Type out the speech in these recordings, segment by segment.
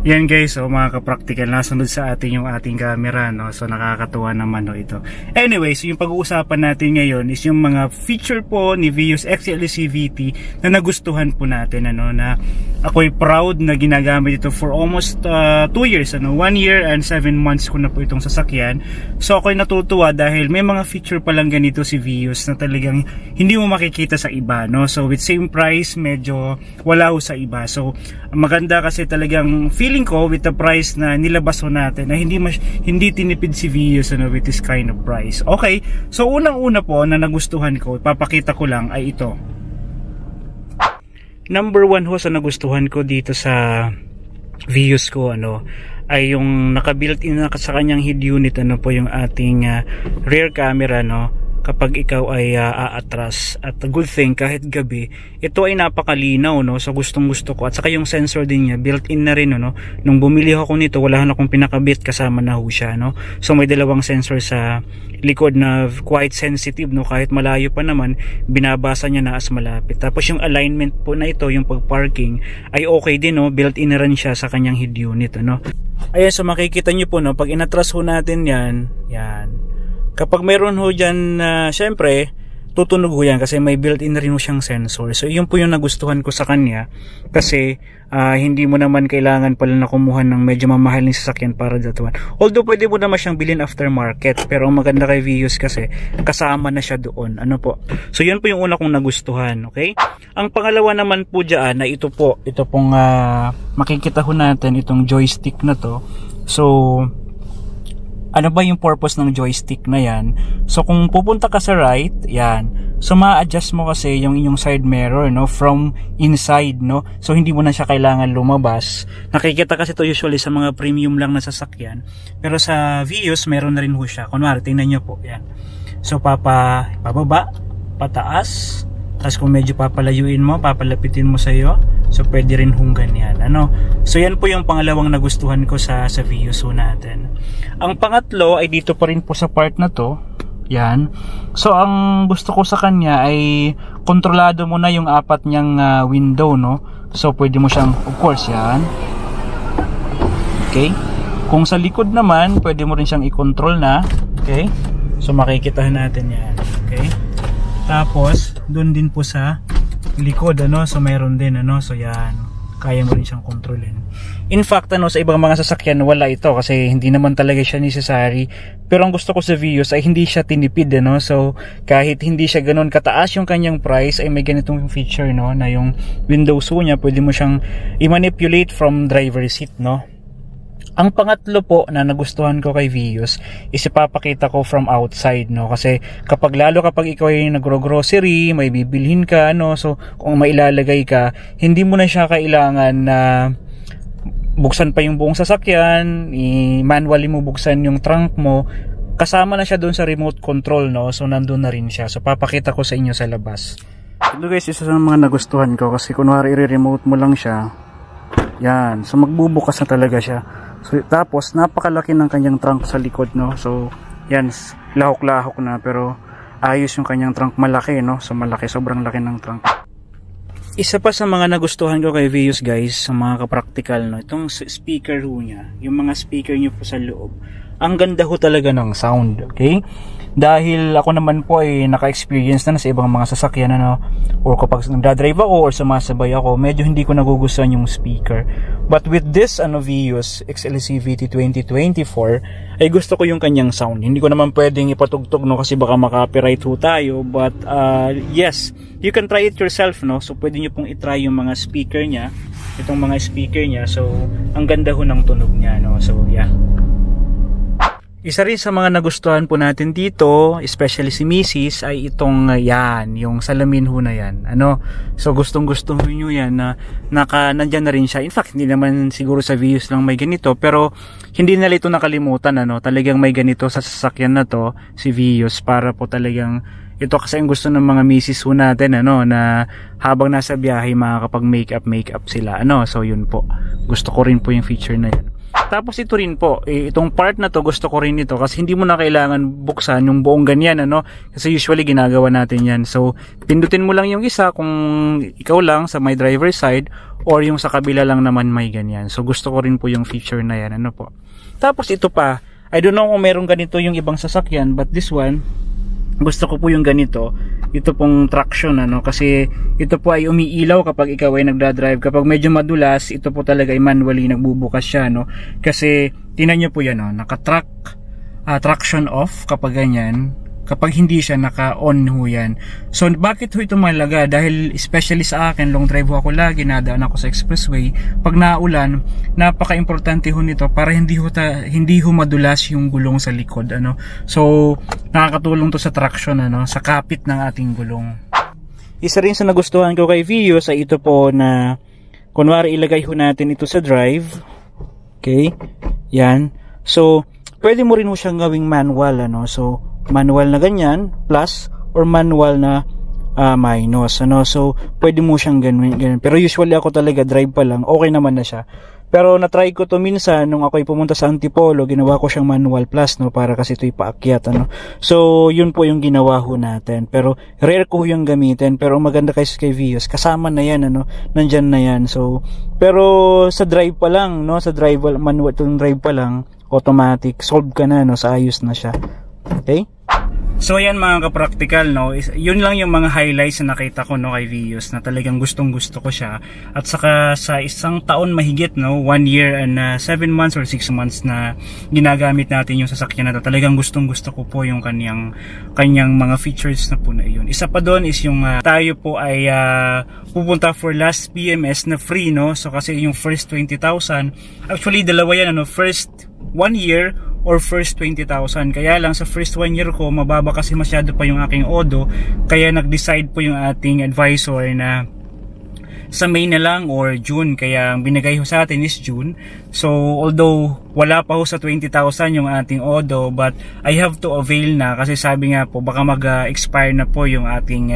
Yan guys, so mga ka-practical, nasunod sa atin yung ating camera, no? So nakakatuwa naman, no, ito. Anyway, so yung pag-uusapan natin ngayon is yung mga feature po ni Vios XLEC VT na nagustuhan po natin, ano, na ako'y proud na ginagamit ito for almost 2 years, ano, 1 year and 7 months ko na po itong sasakyan. So ako'y natutuwa dahil may mga feature pa lang ganito si Vios na talagang hindi mo makikita sa iba, no? So with same price, medyo wala ho sa iba. So maganda kasi talagang feeling ko with the price na nilabas ho natin na hindi tinipid si Vios, ano, with this kind of price. Okay, so unang-una po na nagustuhan ko, ipapakita ko lang ay ito. Number 1 ho sa nagustuhan ko dito sa Vios ko, ano, ay yung naka-built-in na sa kanyang head unit, ano po, yung ating rear camera, no, kapag ikaw ay aatras. At good thing, kahit gabi, ito ay napakalinaw, no? So gustong gusto ko. At saka yung sensor din niya, built-in na rin, no? Nung bumili ako nito, wala na akong pinakabit, kasama na ho siya, no? So may dalawang sensor sa likod na quite sensitive, no? Kahit malayo pa naman, binabasa niya na as malapit. Tapos yung alignment po na ito, yung pag-parking, ay okay din, no? Built-in na rin siya sa kanyang head unit, no? Ayan, so makikita nyo po, no? Pag inatras ho natin yan, yan. Kapag mayroon ho dyan, syempre, tutunog ho yan kasi may built-in na rin ho siyang sensor. So, yun po yung nagustuhan ko sa kanya kasi hindi mo naman kailangan pala na kumuha ng medyo mamahal ng sasakyan para datuan. Although, pwede mo naman siyang bilhin aftermarket. Pero ang maganda kay Vios kasi, kasama na siya doon. Ano po? So, yun po yung una kong nagustuhan. Okay? Ang pangalawa naman po dyan na ito pong makikita ho natin itong joystick na to. So, ano ba yung purpose ng joystick na yan? So kung pupunta ka sa right, yan. So ma-adjust mo kasi yung inyong side mirror, no, from inside, no. So hindi mo na siya kailangan lumabas. Nakikita kasi to usually sa mga premium lang na sasakyan. Pero sa Vios meron na rin ho siya. Kunwari, tingnan nyo po, yan. So pababa, pataas. Tapos kung medyo papalayuin mo, papalapitin mo sa iyo, so pwede rin hong ganyan, ano. So yan po yung pangalawang nagustuhan ko sa Vios natin. Ang pangatlo ay dito pa rin po sa part na to. Yan. So ang gusto ko sa kanya ay kontrolado mo na yung apat niyang window, no. So pwede mo siyang, of course, yan. Okay. Kung sa likod naman, pwede mo rin siyang i-control na. Okay. So makikita natin yan. Okay. Tapos, doon din po sa likod, ano, so mayroon din, ano, so yan, kaya mo rin siyang kontrolin. In fact, ano, sa ibang mga sasakyan, wala ito kasi hindi naman talaga siya necessary. Pero ang gusto ko sa Vios ay hindi siya tinipid, ano, so kahit hindi siya ganoon kataas yung kanyang price, ay may ganitong feature, no, na yung windows niya, pwede mo siyang i-manipulate from driver seat, no. Ang pangatlo po na nagustuhan ko kay Vios is ipapakita ko from outside, no, kasi kapag ikaw ay nagro-grocery, may bibilhin ka, no, so kung mailalagay ka, hindi mo na siya kailangan na buksan pa yung buong sasakyan, manually mo buksan yung trunk mo, kasama na siya doon sa remote control, no, so nandun na rin siya. So papakita ko sa inyo sa labas. Ito guys, isa sa mga nagustuhan ko kasi kunwari i-remote mo lang siya, yan, so magbubukas na talaga siya. So, tapos napakalaki ng kanyang trunk sa likod, no. So yan, lahok-lahok na, pero ayos yung kanyang trunk, malaki, no. So malaki, sobrang laki ng trunk. Isa pa sa mga nagustuhan ko kay Vios, guys, sa mga ka-practical, no, itong speaker ho niya, yung mga speaker niyo po sa loob. Ang ganda ho talaga ng sound, okay? Dahil ako naman po ay naka-experience na sa ibang mga sasakyan, ano, or kapag nagdadrive ako or sumasabay ako, medyo hindi ko nagugustuhan yung speaker. But with this Vios XLEC VT 2024 ay gusto ko yung kanyang sound. Hindi ko naman pwedeng ipatugtog, no, kasi baka maka-copyright ho tayo, but yes, you can try it yourself, no. So pwede nyo pong i-try yung mga speaker niya, itong mga speaker niya. So ang ganda ho ng tunog niya, no. So yeah. Isa rin sa mga nagustuhan po natin dito, especially si Mrs., ay itong yan, yung salamin ho na yan. Ano? So gustong-gusto nyo yan na nandyan na rin siya. In fact, hindi naman siguro sa Vios lang may ganito, pero hindi nila ito nakalimutan, ano? Talagang may ganito sa sasakyan na to, si Vios, para po talagang ito kasi ang gusto ng mga Mrs. ho natin, ano, na habang nasa biyahe makakapag makeup sila, ano. So yun po. Gusto ko rin po yung feature na yan. Tapos ito rin po, itong part na to gusto ko rin ito kasi hindi mo na kailangan buksan yung buong ganyan, ano, kasi usually ginagawa natin yan. So pindutin mo lang yung isa kung ikaw lang sa may driver side, or yung sa kabila lang naman may ganyan. So gusto ko rin po yung feature na yan, ano po. Tapos ito pa, I don't know kung meron ganito yung ibang sasakyan, but this one gusto ko po yung ganito, ito pong traction, ano, kasi ito po ay umiilaw kapag ikaw ay nagdadrive. Kapag medyo madulas, ito po talaga ay manually nagbubukas siya, no, kasi tinan nyo po yan, no, traction off kapag ganyan, kapag hindi siya naka-on ho yan. So bakit ho ito mahalaga? Dahil especially sa akin, long drive ho ako lagi, nadaan ako sa expressway, pag naulan, napaka-importante ho nito para hindi ho madulas yung gulong sa likod, ano. So nakakatulong to sa traction, ano, sa kapit ng ating gulong. Isa rin sa nagustuhan ko kay Vios ay ito po na kunwari ilagay ho natin ito sa drive. Okay? Yan. So pwede mo rin ho siyang gawing manual, ano. So manual na ganyan plus or manual na minus, ano. So pwede mo siyang ganyan. Pero usually ako talaga drive pa lang, okay naman na siya. Pero na-try ko to minsan nung ako'y pumunta sa Antipolo, ginawa ko siyang manual plus, no, para kasi ito'y paakyat, ano. So yun po yung ginawa ho natin. Pero rare ko yung gamitin, pero maganda kasi kay Vios, kasama na yan, ano, nandyan na yan. So pero sa drive pa lang, no, sa drive manual, itong drive pa lang, automatic, solve ka na, no, sa ayos na siya. Okay? So ayan mga ka-practical, no, yun lang yung mga highlights na nakita ko, no, kay Vios, na talagang gustong gusto ko siya. At saka sa isang taon mahigit, no, 1 year and 7 months or 6 months na ginagamit natin yung sasakyan na to, talagang gustong gusto ko po yung kanyang mga features na po na yun. Isa pa doon is yung tayo po ay pupunta for last PMS na free, no. So kasi yung first 20,000, actually dalawa yan, ano, first 1 year or first 20,000. Kaya lang sa first 1 year ko, mababa kasi masyado pa yung aking odo, kaya nag-decide po yung ating advisor na sa May na lang or June, kaya ang binigay ho sa atin is June. So although wala pa ho sa 20,000 yung ating odo, but I have to avail na kasi sabi nga po baka mag-expire na po yung ating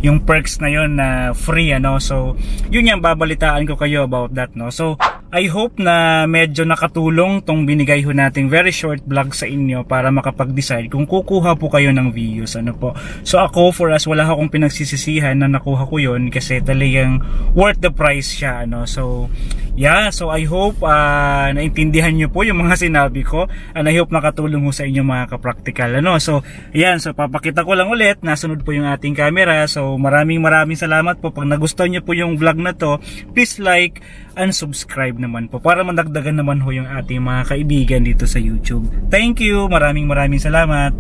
yung perks na yon na free, ano. So yun yung babalitaan ko kayo about that, no. So I hope na medyo nakatulong tong binigay ho nating very short vlog sa inyo para makapag-decide kung kukuha po kayo ng Vios, ano po. So ako, for us, wala akong pinagsisisihan na nakuha ko yon kasi talagang worth the price siya, ano. So yeah, so I hope naintindihan nyo po yung mga sinabi ko, and I hope nakatulong ho sa inyo mga ka-practical, ano. So ayan, so papakita ko lang ulit, nasunod po yung ating camera. So maraming salamat po. Pag nagustuhan nyo po yung vlog na to, please like and subscribe naman po para mandagdagan naman ho yung ating mga kaibigan dito sa YouTube. Thank you, maraming salamat.